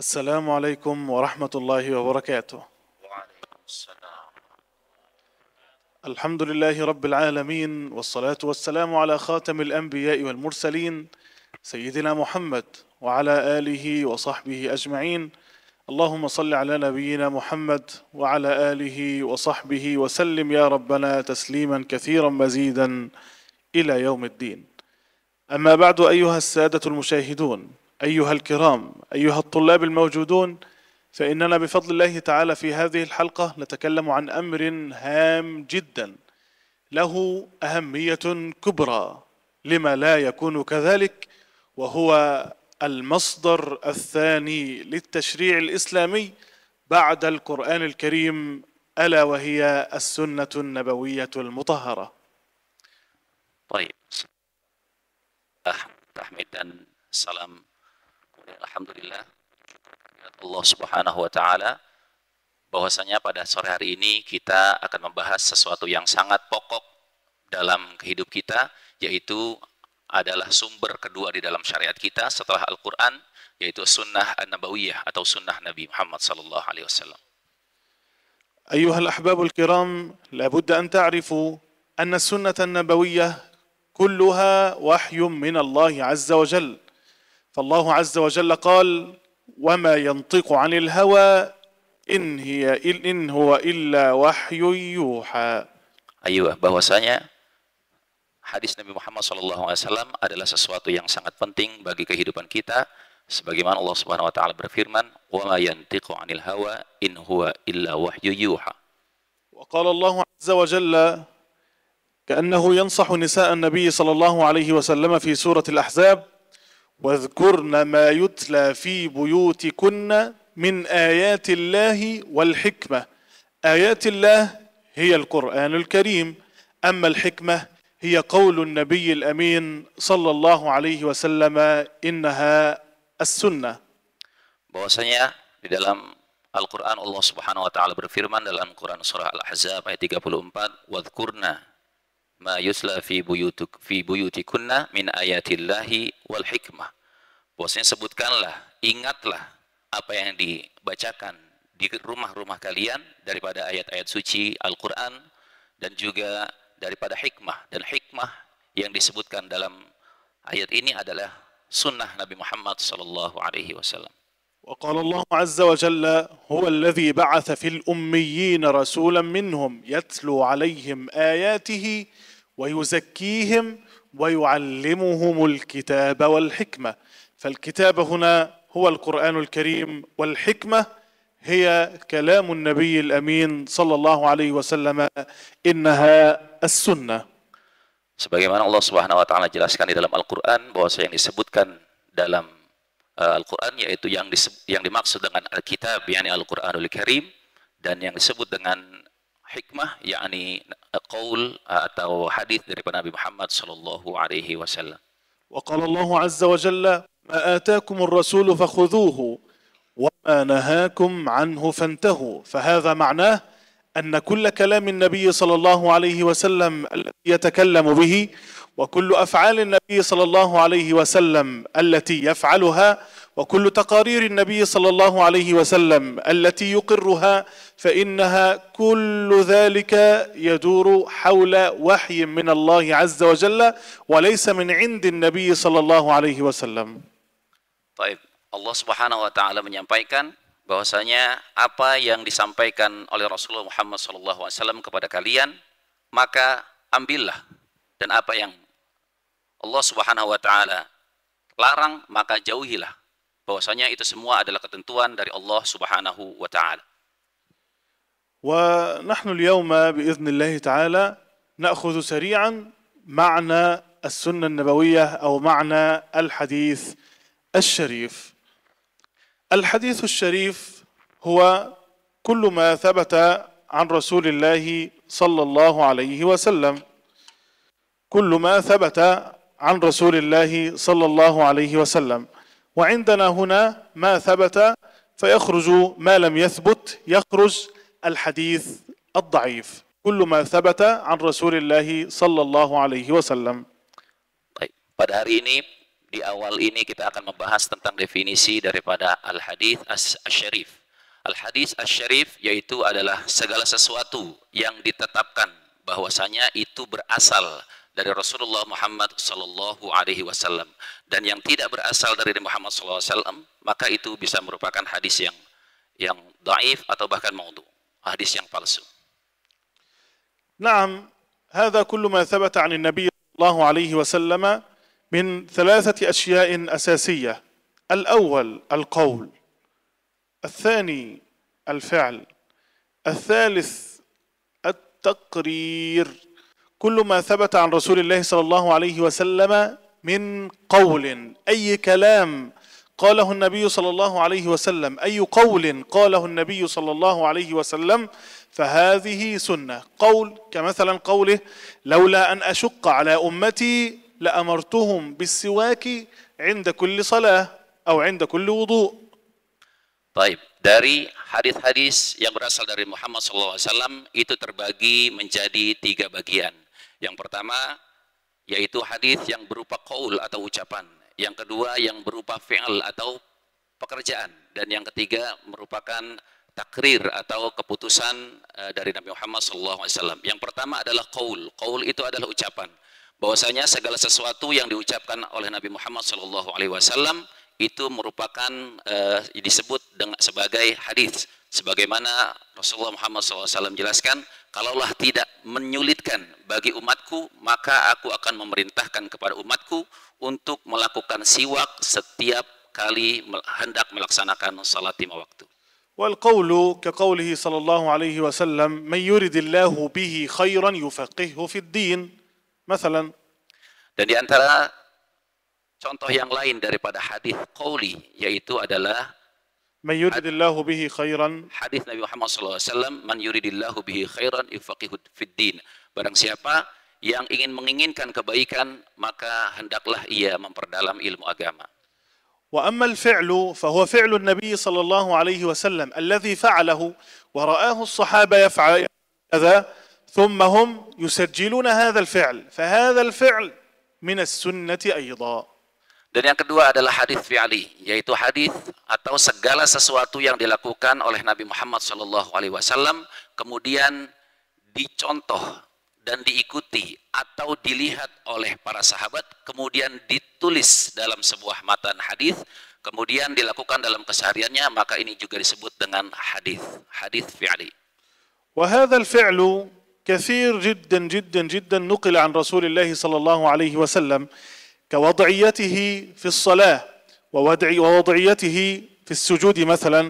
السلام عليكم ورحمة الله وبركاته. وعليكم السلام. الحمد لله رب العالمين، والصلاة والسلام على خاتم الأنبياء والمرسلين سيدنا محمد وعلى آله وصحبه أجمعين. اللهم صل على نبينا محمد وعلى آله وصحبه وسلم يا ربنا تسليما كثيرا مزيدا إلى يوم الدين. أما بعد، أيها السادة المشاهدون، أيها الكرام، أيها الطلاب الموجودون، فإننا بفضل الله تعالى في هذه الحلقة نتكلم عن أمر هام جدا له أهمية كبرى، لما لا يكون كذلك، وهو المصدر الثاني للتشريع الإسلامي بعد القرآن الكريم، ألا وهي السنة النبوية المطهرة. طيب, tahmid dan salam alhamdulillah Allah Subhanahu wa taala, bahwasanya pada sore hari ini kita akan membahas sesuatu yang sangat pokok dalam kehidup kita, yaitu adalah sumber kedua di dalam syariat kita setelah Al-Qur'an, yaitu sunnah an-nabawiyah atau sunnah Nabi Muhammad sallallahu alaihi wasallam. أيها الأحباب الكرام، لابد أن تعرفوا أن السنة النبوية كلها وحي من الله عز وجل، فالله عز وجل قال: وما ينطق عن الهوى إن هو إلا وحي يوحى. Bahwasanya hadis Nabi Muhammad SAW adalah sesuatu yang sangat penting bagi kehidupan kita, sebagaimana Allah Subhanahu wa taala berfirman, "Wa ma yantiqu 'anil hawa in huwa illa wahyu yuha." وقال الله عز وجل كأنه ينصح نساء النبي صلى الله عليه وسلم في سورة الأحزاب: واذكرن ما يتلى في بيوتكن من آيات الله والحكمة. آيات الله هي القرآن الكريم، أما الحكمة هي قول النبي الأمين صلى الله عليه وسلم إنها السنة. Bahwasanya di dalam Al-Quran Allah Subhanahu wa taala berfirman dalam Quran surah Al-Ahzab ayat 34, "Wadhkurna ma yusla fi buyutikunna min ayatillahi wal hikmah." Bahwasanya sebutkanlah, ingatlah apa yang dibacakan di rumah-rumah kalian daripada ayat-ayat suci Al-Quran dan juga daripada hikmah. Dan hikmah yang disebutkan dalam ayat ini adalah sunnah Nabi Muhammad sallallahu alaihi wasallam. وقال الله عز وجل: هو الذي بعث في الأميين رسولا منهم يتلو عليهم آياته ويزكيهم ويعلمهم الكتاب والحكمة. فالكتاب هنا هو القرآن الكريم، والحكمة هي كلام النبي الأمين صلى الله عليه وسلم إنها السنة. Sebagaimana Allah Subhanahu wa taala jelaskan di dalam Al-Qur'an, bahwa yang disebutkan dalam Al-Quran yaitu yang dimaksud dengan Al-Kitab yakni Al-Quranul Karim, dan yang disebut dengan hikmah yakni qaul atau hadis daripada Nabi Muhammad sallallahu alaihi wasallam. وقال الله عز وجل: ما آتاكم الرسول فخذوه وما نهاكم عنه فانتهوا. فهذا معناه أن كل كلام النبي صلى الله عليه وسلم الذي يتكلم به، وكل أفعال النبي صلى الله عليه وسلم التي يفعلها، وكل تقارير النبي صلى الله عليه وسلم التي يقرها، فإنها كل ذلك يدور حول وحي من الله عز وجل وليس من عند النبي صلى الله عليه وسلم. طيب, Allah Subhanahu wa taala menyampaikan bahwasanya apa yang disampaikan oleh Rasulullah Muhammad SAW kepada kalian, maka ambillah, dan apa yang Allah Subhanahu wa taala larang, maka jauhilah. Bahwasanya itu semua adalah ketentuan dari Allah Subhanahu wa taala. ونحن اليوم بإذن الله تعالى نأخذ سريعا معنى السنة النبوية أو معنى الحديث الشريف. الحديث الشريف هو كل ما ثبت عن رسول الله صلى الله عليه وسلم، كل ما ثبت عن رسول الله صلى الله عليه وسلم. وعندنا هنا ما ثبت فيخرج ما لم يثبت، يخرج الحديث الضعيف، كل ما ثبت عن رسول الله صلى الله عليه وسلم. Baik, pada hari ini di awal ini kita akan membahas tentang definisi daripada al-hadis asy-syarif. Al-hadis asy-syarif yaitu adalah segala sesuatu yang ditetapkan bahwasanya itu berasal dari Rasulullah Muhammad sallallahu alaihi wasallam, dan yang tidak berasal dari Muhammad sallallahu alaihi wasallam maka itu bisa merupakan hadis yang dhaif atau bahkan maudhu, hadis yang palsu. نعم، هذا كل ما ثبت عن النبي صلى الله عليه وسلم من ثلاثة أشياء أساسية: الأول القول، الثاني الفعل، الثالث التقرير. كل ما ثبت عن رسول الله صلى الله عليه وسلم من قول، أي كلام قاله النبي صلى الله عليه وسلم، أي قول قاله النبي صلى الله عليه وسلم، فهذه سنة. قول كمثلا قوله: لولا أن أشق على أمتي لأمرتهم بالسواك عند كل صلاة أو عند كل وضوء. Baik, dari hadis-hadis yang berasal dari Muhammad SAW itu terbagi menjadi 3 bagian. Yang pertama yaitu hadis yang berupa qaul atau ucapan, yang kedua yang berupa fi'al atau pekerjaan, dan yang ketiga merupakan takrir atau keputusan dari Nabi Muhammad SAW. Yang pertama adalah qaul. Qaul itu adalah ucapan, bahwasanya segala sesuatu yang diucapkan oleh Nabi Muhammad SAW itu merupakan disebut sebagai hadis. Sebagaimana Rasulullah Muhammad SAW jelaskan, kalaulah tidak menyulitkan bagi umatku, maka aku akan memerintahkan kepada umatku untuk melakukan siwak setiap kali hendak melaksanakan salat 5 waktu. والقول كقوله صلى الله عليه وسلم: من يرد الله به خيرا يفقهه في الدين مثلا. Dan di antara contoh yang lain daripada hadis qauli yaitu adalah من يرد الله به خيرا، hadis Nabi Muhammad SAW, man yuridillahu bihi khairan yufaqihu fid din. Barang siapa yang menginginkan kebaikan, maka hendaklah ia memperdalam ilmu agama. وأما الفعل فهو فعل النبي صلى الله عليه وسلم الذي فعله ورآه الصحابة يفعل كذا ثم هم يسجلون هذا الفعل، فهذا الفعل من السنة أيضا. Dan yang kedua adalah hadis fi'ali, yaitu hadis atau segala sesuatu yang dilakukan oleh Nabi Muhammad SAW kemudian dicontoh dan diikuti atau dilihat oleh para sahabat, kemudian ditulis dalam sebuah matan hadis, kemudian dilakukan dalam kesehariannya, maka ini juga disebut dengan hadis fi'ali. وهذا الفعل كثير جدا جدا جدا نقل عن رسول الله صلى الله عليه وسلم، كوضعيته في الصلاة ووضعيته في السجود مثلا،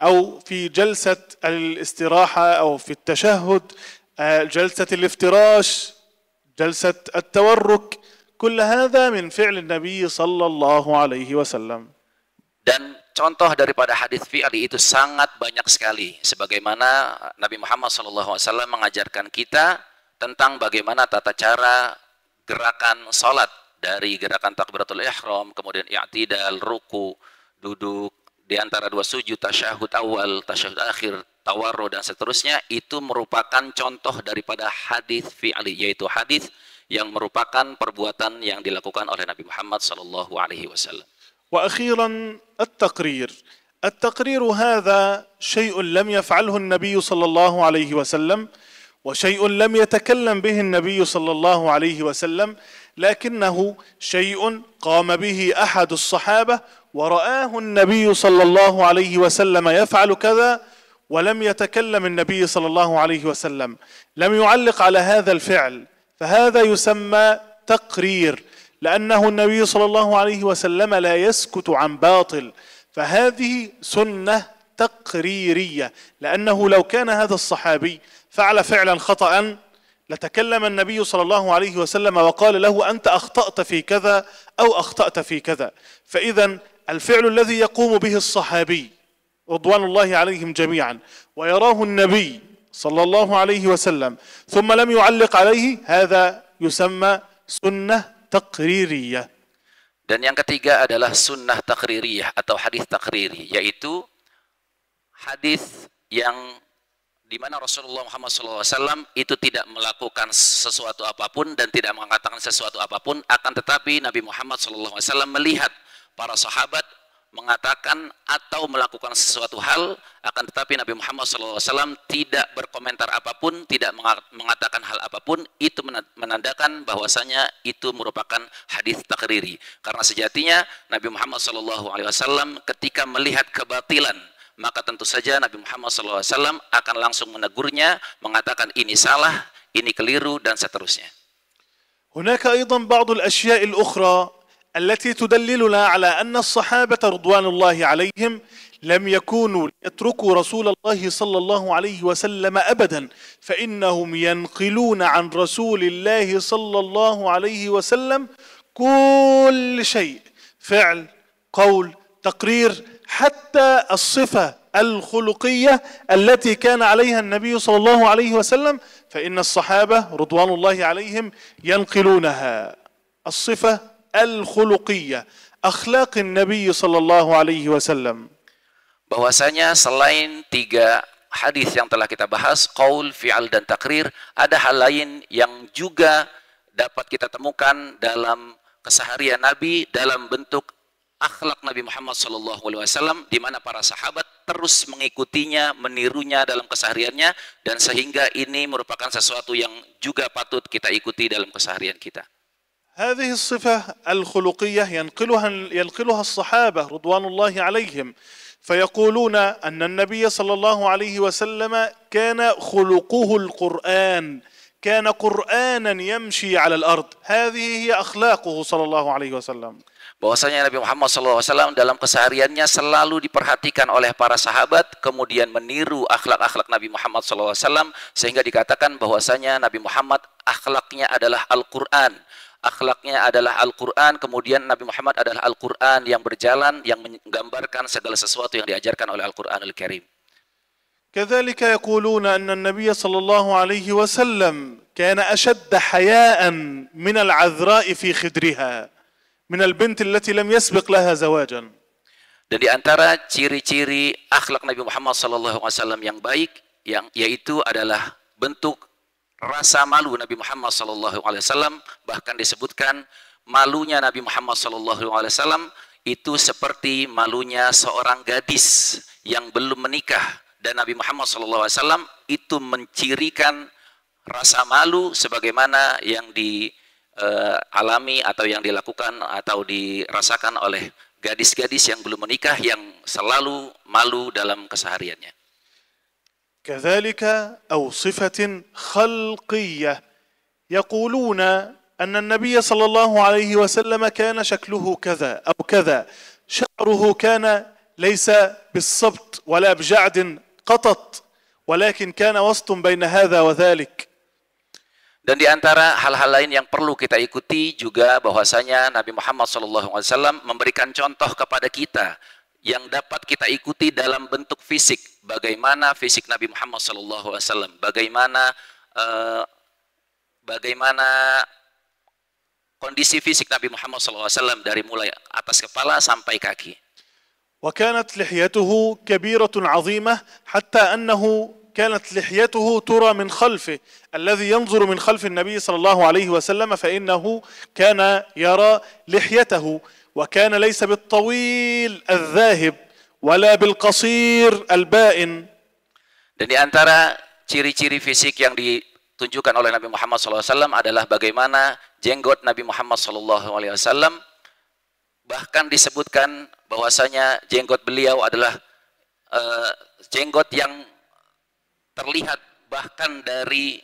أو في جلسة الاستراحة أو في التشهد، جلسة الافتراش، جلسة التورك، كل هذا من فعل النبي صلى الله عليه وسلم. Dan contoh daripada hadis fi'ali itu sangat banyak sekali, sebagaimana Nabi Muhammad SAW mengajarkan kita tentang bagaimana tata cara gerakan salat, dari gerakan takbiratul ihram, kemudian i'tidal, ruku, duduk, di antara 2 sujud, tasyahud awal, tasyahud akhir, tawarru, dan seterusnya. Itu merupakan contoh daripada hadis fi'ali, yaitu hadis yang merupakan perbuatan yang dilakukan oleh Nabi Muhammad SAW. وأخيرا التقرير. التقرير هذا شيء لم يفعله النبي صلى الله عليه وسلم، وشيء لم يتكلم به النبي صلى الله عليه وسلم، لكنه شيء قام به أحد الصحابة ورآه النبي صلى الله عليه وسلم يفعل كذا، ولم يتكلم النبي صلى الله عليه وسلم، لم يعلق على هذا الفعل، فهذا يسمى تقرير، لأنه النبي صلى الله عليه وسلم لا يسكت عن باطل، فهذه سنة تقريرية، لأنه لو كان هذا الصحابي فعل فعلا خطأ لتكلم النبي صلى الله عليه وسلم وقال له: أنت أخطأت في كذا أو أخطأت في كذا. فإذا الفعل الذي يقوم به الصحابي رضوان الله عليهم جميعا ويراه النبي صلى الله عليه وسلم ثم لم يعلق عليه، هذا يسمى سنة تقريرية. Dan yang ketiga adalah sunnah takririyah atau hadis takriri, yaitu hadis yang di mana Rasulullah Muhammad SAW itu tidak melakukan sesuatu apapun dan tidak mengatakan sesuatu apapun, akan tetapi Nabi Muhammad SAW melihat para sahabat mengatakan atau melakukan sesuatu hal, akan tetapi Nabi Muhammad SAW tidak berkomentar apapun, tidak mengatakan hal apapun. Itu menandakan bahwasanya itu merupakan hadis takriri, karena sejatinya Nabi Muhammad SAW ketika melihat kebatilan, maka tentu saja Nabi Muhammad SAW akan langsung menegurnya, mengatakan ini salah, ini keliru, dan seterusnya. هناك أيضا بعض الأشياء الأخرى التي تدللنا على أن الصحابة رضوان الله عليهم لم يكونوا يتركوا رسول الله صلى الله عليه وسلم أبدا، فإنهم ينقلون عن رسول الله صلى الله عليه وسلم كل شيء، فعل، قول، تقرير، حتى الصفة الخلقية التي كان عليها النبي صلى الله عليه وسلم، فإن الصحابة رضوان الله عليهم ينقلونها. الصفة الخلقية، أخلاق النبي صلى الله عليه وسلم. Bahwasanya selain 3 hadis yang telah kita bahas, qaul, fi'al, dan takrir, ada hal lain yang juga dapat kita temukan dalam keseharian Nabi dalam bentuk akhlak Nabi Muhammad SAW, di mana para sahabat terus mengikutinya, menirunya dalam kesehariannya, dan sehingga ini merupakan sesuatu yang juga patut kita ikuti dalam keseharian kita. هذه الصفة الخلقية ينقلها الصحابة رضوان الله عليهم، فيقولون أن النبي صلى الله عليه وسلم كان خلقه القرآن، كان قرآنا يمشي على الأرض، هذه هي أخلاقه صلى الله عليه وسلم. Bahwasanya Nabi Muhammad SAW dalam kesehariannya selalu diperhatikan oleh para sahabat, kemudian meniru akhlak-akhlak Nabi Muhammad SAW, sehingga dikatakan bahwasanya Nabi Muhammad akhlaknya adalah Al-Quran. Akhlaknya adalah Al-Quran, kemudian Nabi Muhammad adalah Al-Quran yang berjalan, yang menggambarkan segala sesuatu yang diajarkan oleh Al-Quranul Karim. كذلك يقولون أن النبي صلى الله عليه وسلم كان أشد حياء من العذراء في خدرها، من البنت التي لم يسبق لها زواجا. Dan di antara ciri-ciri akhlak Nabi Muhammad SAW yang baik, yaitu adalah bentuk rasa malu Nabi Muhammad SAW. Bahkan disebutkan malunya Nabi Muhammad SAW itu seperti malunya seorang gadis yang belum menikah, dan Nabi Muhammad SAW itu mencirikan rasa malu sebagaimana yang dialami atau yang dilakukan atau dirasakan oleh gadis-gadis yang belum menikah, yang selalu malu dalam kesehariannya. كذلك أو صفة خلقية، يقولون أن النبي صلى الله عليه وسلم كان شكله كذا أو كذا، شعره كان ليس بالصبت ولا بجعد قطط، ولكن كان وسط بين هذا وذلك. Dan di antara hal-hal lain yang perlu kita ikuti juga bahwasanya Nabi Muhammad SAW memberikan contoh kepada kita yang dapat kita ikuti dalam bentuk fisik. Bagaimana fisik Nabi Muhammad SAW, bagaimana kondisi fisik Nabi Muhammad SAW dari mulai atas kepala sampai kaki. وكانت لحيته كبيرة عظيمة حتى أنه كانت لحيته ترى من خلفه، الذي ينظر من خلف النبي صلى الله عليه وسلم فإنه كان يرى لحيته، وكان ليس بالطويل الذاهب ولا بالقصير البائن. Dan di antara ciri-ciri fisik yang ditunjukkan oleh Nabi Muhammad SAW adalah bagaimana jenggot Nabi Muhammad SAW. Bahkan disebutkan bahwasanya jenggot beliau adalah jenggot yang terlihat bahkan dari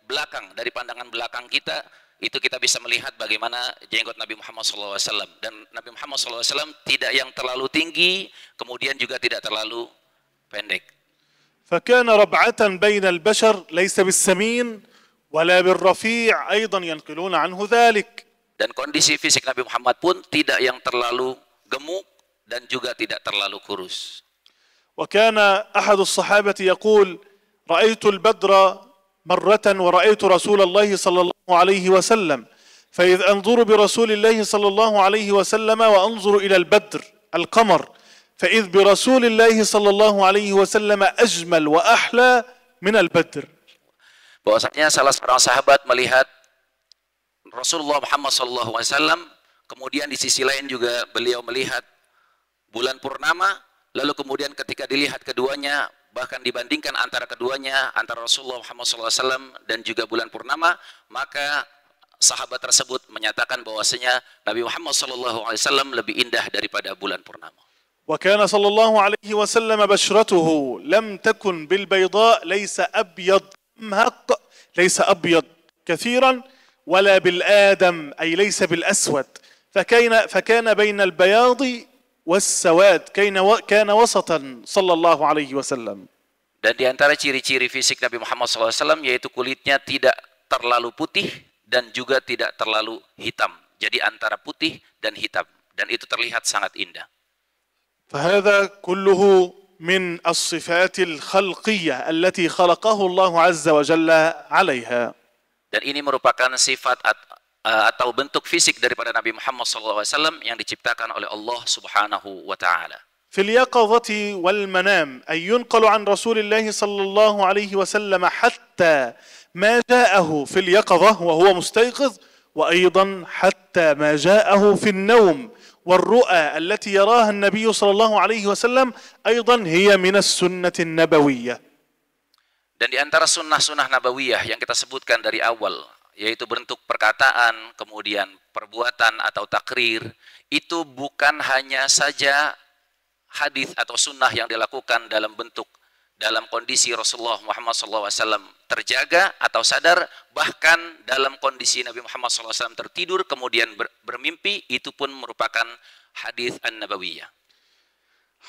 belakang, dari pandangan belakang kita, itu kita bisa melihat bagaimana jenggot Nabi Muhammad SAW. Dan Nabi Muhammad SAW tidak yang terlalu tinggi, kemudian juga tidak terlalu pendek. فكان ربعة بين البشر ليس بالسمين ولا بالرفيع أيضا ينقلون عنه ذلك. Dan kondisi fisik Nabi Muhammad pun tidak yang terlalu gemuk dan juga tidak terlalu kurus. وكان أحد الصحابة يقول: رأيت البدر مرة ورأيت رسول الله صلى الله عليه وسلم، فإذ أنظر برسول الله صلى الله عليه وسلم وأنظر إلى البدر القمر، فإذ برسول الله صلى الله عليه وسلم أجمل وأحلى من البدر. Bahwasanya salah seorang sahabat melihat Rasulullah Muhammad SAW, kemudian di sisi lain juga beliau melihat bulan purnama, lalu kemudian ketika dilihat keduanya, bahkan dibandingkan antara keduanya, antara Rasulullah Muhammad SAW dan juga bulan purnama, maka sahabat tersebut menyatakan bahwasanya Nabi Muhammad SAW lebih indah daripada bulan purnama. وكان صلى الله عليه وسلم بشرته لم تكن بالبيضاء، ليس أبيض مهق، ليس أبيض كثيرا، ولا بالآدم أي ليس بالأسود، فكان بين البياض والسواد، كان وسطا صلى الله عليه وسلم. Dan di antara ciri-ciri fisik Nabi Muhammad SAW yaitu kulitnya tidak terlalu putih dan juga tidak terlalu hitam. Jadi antara putih dan hitam, dan itu terlihat sangat indah. فهذا كله من الصفات الخلقية التي خلقه الله عز وجل عليها. Dan ini merupakan sifat atau bentuk fisik daripada Nabi Muhammad SAW yang diciptakan oleh Allah Subhanahu wa Ta'ala. في اليقظة والمنام أي ينقل عن رسول الله صلى الله عليه وسلم حتى ما جاءه في اليقظة وهو مستيقظ، وأيضا حتى ما جاءه في النوم، والرؤى التي يراها النبي صلى الله عليه وسلم أيضا هي من السنة النبوية. Dan di antara sunnah-sunnah nabawiyah yang kita sebutkan dari awal, yaitu bentuk perkataan, kemudian perbuatan atau takrir, itu bukan hanya saja hadis atau sunnah yang dilakukan dalam kondisi Rasulullah Muhammad SAW terjaga atau sadar, bahkan dalam kondisi Nabi Muhammad SAW tertidur kemudian bermimpi, itu pun merupakan hadis an-nabawiyah.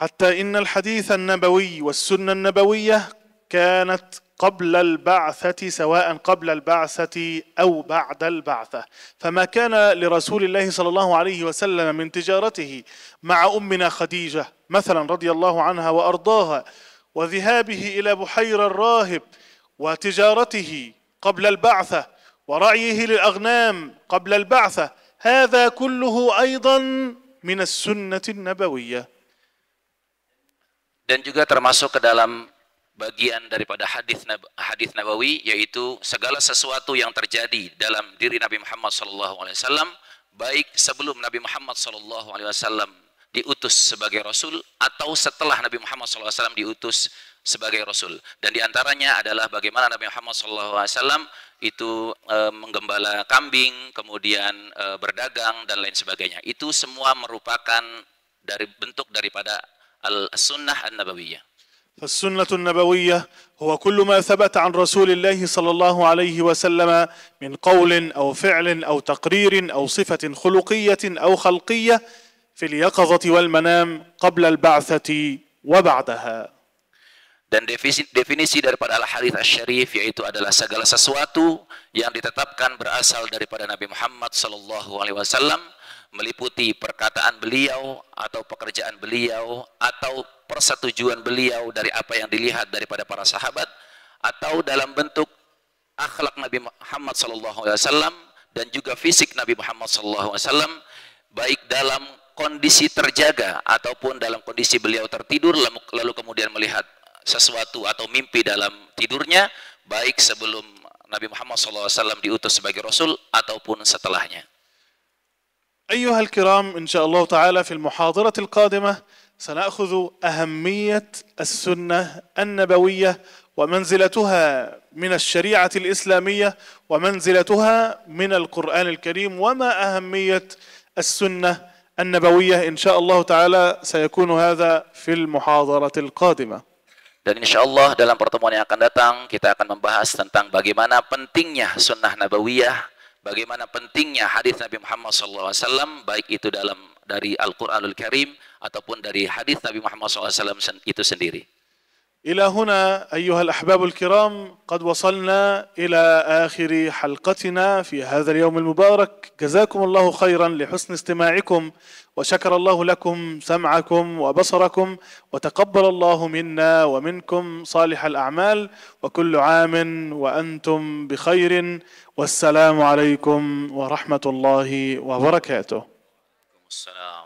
حتى إن الحديث النبوي والسنة النبوية كانت قبل البعثة، سواء قبل البعثة أو بعد البعثة، فما كان لرسول الله صلى الله عليه وسلم من تجارته مع أمنا خديجة مثلا رضي الله عنها وأرضاها، وذهابه إلى بحير الراهب، وتجارته قبل البعثة، ورعيه للأغنام قبل البعثة، هذا كله أيضا من السنة النبوية. Dan juga termasuk ke dalam bagian daripada hadis nabawi, yaitu segala sesuatu yang terjadi dalam diri Nabi Muhammad SAW, baik sebelum Nabi Muhammad SAW diutus sebagai Rasul atau setelah Nabi Muhammad SAW diutus sebagai Rasul. Dan diantaranya adalah bagaimana Nabi Muhammad SAW itu menggembala kambing, kemudian berdagang dan lain sebagainya. Itu semua merupakan bentuk daripada al-sunnah an-nabawiyah. فالسنة النبوية هو كل ما ثبت عن رسول الله صلى الله عليه وسلم من قول أو فعل أو تقرير أو صفة خلقية أو خلقية في اليقظة والمنام قبل البعثة وبعدها. Dan definisi daripada al-hadits asy-syarif yaitu adalah segala sesuatu yang ditetapkan berasal daripada Nabi Muhammad SAW, meliputi perkataan beliau atau pekerjaan beliau atau persetujuan beliau dari apa yang dilihat daripada para sahabat, atau dalam bentuk akhlak Nabi Muhammad SAW dan juga fisik Nabi Muhammad SAW, baik dalam kondisi terjaga ataupun dalam kondisi beliau tertidur lalu kemudian melihat sesuatu atau mimpi dalam tidurnya, baik sebelum Nabi Muhammad SAW diutus sebagai Rasul ataupun setelahnya. أيها الكرام، إن شاء الله تعالى في المحاضرة القادمة سنأخذ أهمية السنة النبوية ومنزلتها من الشريعة الإسلامية ومنزلتها من القرآن الكريم، وما أهمية السنة النبوية. إن شاء الله تعالى سيكون هذا في المحاضرة القادمة. Dan insya Allah dalam pertemuan yang akan datang kita akan membahas tentang bagaimana pentingnya sunnah nabawiyah, bagaimana pentingnya hadis Nabi Muhammad SAW, baik itu dari Al-Quranul Karim ataupun dari hadis Nabi Muhammad SAW itu sendiri. إلى هنا أيها الأحباب الكرام قد وصلنا إلى آخر حلقتنا في هذا اليوم المبارك. جزاكم الله خيرا لحسن استماعكم، وشكر الله لكم سمعكم وبصركم، وتقبل الله منا ومنكم صالح الأعمال، وكل عام وأنتم بخير، والسلام عليكم ورحمة الله وبركاته. السلام.